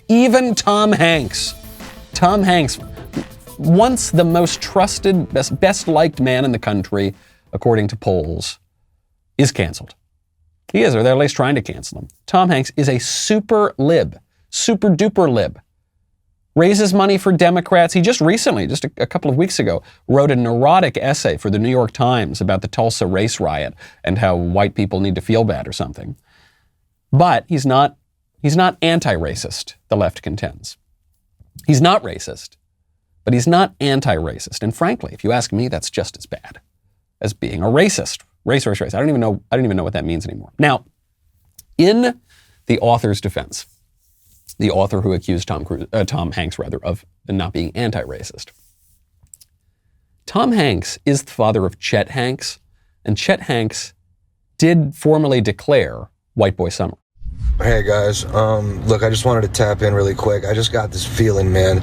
Even Tom Hanks, once the most trusted, best liked man in the country, according to polls, is canceled. He is, or they're at least trying to cancel him. Tom Hanks is a super duper lib. Raises money for Democrats. He just recently, just a couple of weeks ago, wrote a neurotic essay for the New York Times about the Tulsa race riot and how white people need to feel bad or something. But he's not anti-racist, the left contends. He's not racist, but he's not anti-racist. And frankly, if you ask me, that's just as bad as being a racist. Race. I don't even know what that means anymore. Now, in the author's defense, the author who accused Tom Hanks of not being anti-racist. Tom Hanks is the father of Chet Hanks, and Chet Hanks did formally declare White Boy Summer. Hey guys, look, I just wanted to tap in really quick. I just got this feeling, man,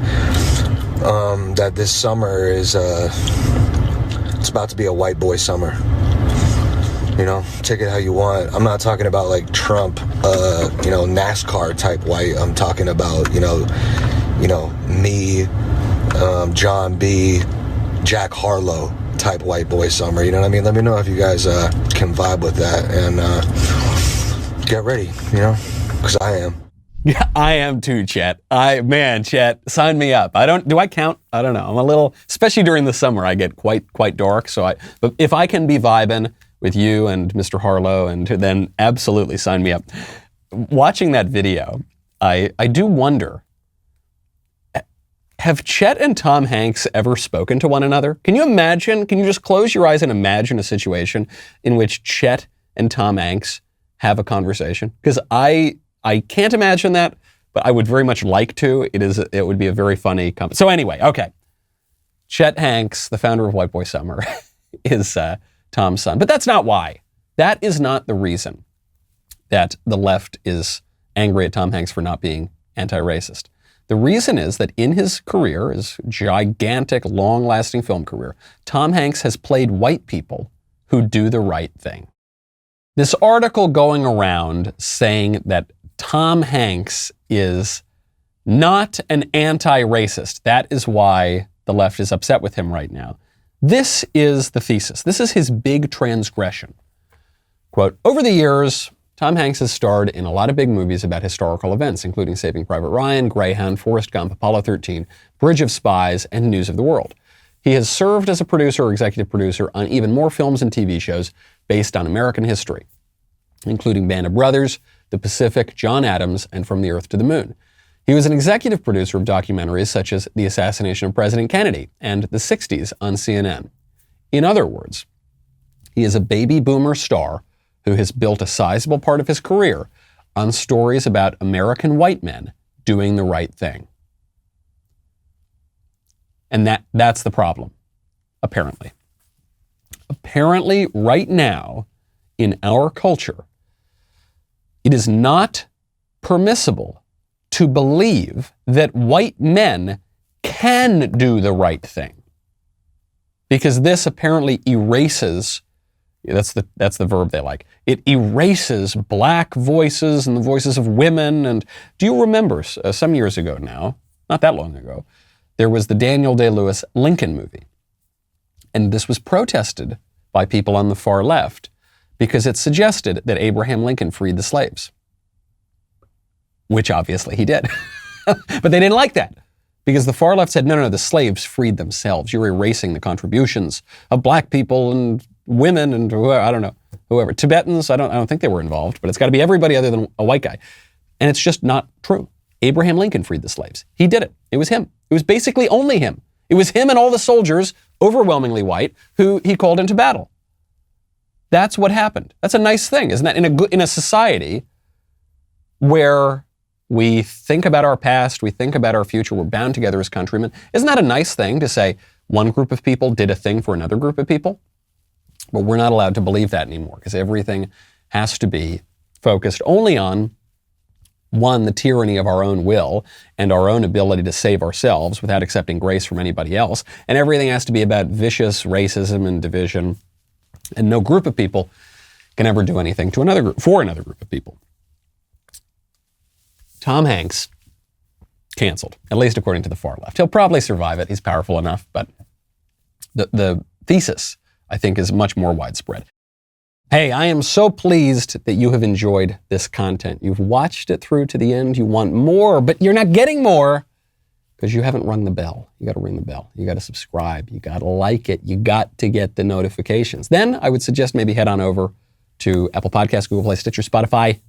that this summer is, it's about to be a white boy summer. You know, take it how you want. I'm not talking about like Trump, NASCAR type white. I'm talking about, me, John B., Jack Harlow type white boy summer. You know what I mean? Let me know if you guys can vibe with that and get ready, because I am. Yeah, I am too, Chet. Chet, sign me up. Do I count? I don't know. I'm a little, especially during the summer, I get quite dark. But if I can be vibing with you and Mr. Harlow, and then absolutely sign me up. Watching that video, I do wonder, have Chet and Tom Hanks ever spoken to one another? Can you just close your eyes and imagine a situation in which Chet and Tom Hanks have a conversation? Because I can't imagine that, but I would very much like to. It would be a very funny So anyway, okay. Chet Hanks, the founder of White Boy Summer, is Tom's son. But that's not why. That is not the reason that the left is angry at Tom Hanks for not being anti-racist. The reason is that in his career, his gigantic, long-lasting film career, Tom Hanks has played white people who do the right thing. This article going around saying that Tom Hanks is not an anti-racist, that is why the left is upset with him right now. This is the thesis. This is his big transgression. Quote, over the years, Tom Hanks has starred in a lot of big movies about historical events, including Saving Private Ryan, Greyhound, Forrest Gump, Apollo 13, Bridge of Spies, and News of the World. He has served as a producer or executive producer on even more films and TV shows based on American history, including Band of Brothers, The Pacific, John Adams, and From the Earth to the Moon. He was an executive producer of documentaries such as The Assassination of President Kennedy and The 60s on CNN. In other words, he is a baby boomer star who has built a sizable part of his career on stories about American white men doing the right thing. And that's the problem, apparently. Apparently, right now, in our culture, it is not permissible to believe that white men can do the right thing. Because this apparently erases, that's the verb they like, it erases black voices and the voices of women. And do you remember some years ago now, not that long ago, there was the Daniel Day-Lewis Lincoln movie. And this was protested by people on the far left because it suggested that Abraham Lincoln freed the slaves. Which obviously he did. But they didn't like that because the far left said, no, the slaves freed themselves. You're erasing the contributions of black people and women and whoever. Tibetans, I don't think they were involved, but it's got to be everybody other than a white guy. And it's just not true. Abraham Lincoln freed the slaves. He did it. It was him. It was basically only him. It was him and all the soldiers, overwhelmingly white, who he called into battle. That's what happened. That's a nice thing, isn't that? In a society where we think about our past, we think about our future, we're bound together as countrymen. Isn't that a nice thing to say one group of people did a thing for another group of people? But we're not allowed to believe that anymore because everything has to be focused only on, one, the tyranny of our own will and our own ability to save ourselves without accepting grace from anybody else. And everything has to be about vicious racism and division. And no group of people can ever do anything to another group, for another group of people. Tom Hanks canceled, at least according to the far left. He'll probably survive it. He's powerful enough, but the thesis, I think, is much more widespread. Hey, I am so pleased that you have enjoyed this content. You've watched it through to the end. You want more, but you're not getting more because you haven't rung the bell. You got to ring the bell. You got to subscribe. You got to like it. You got to get the notifications. Then I would suggest maybe head on over to Apple Podcasts, Google Play, Stitcher, Spotify,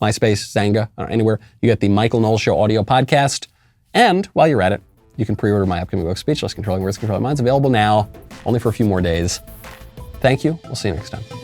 MySpace, Zanga, or anywhere. You get the Michael Knowles Show audio podcast. And while you're at it, you can pre-order my upcoming book, Speechless: Controlling Words, Controlling Minds, available now, only for a few more days. Thank you. We'll see you next time.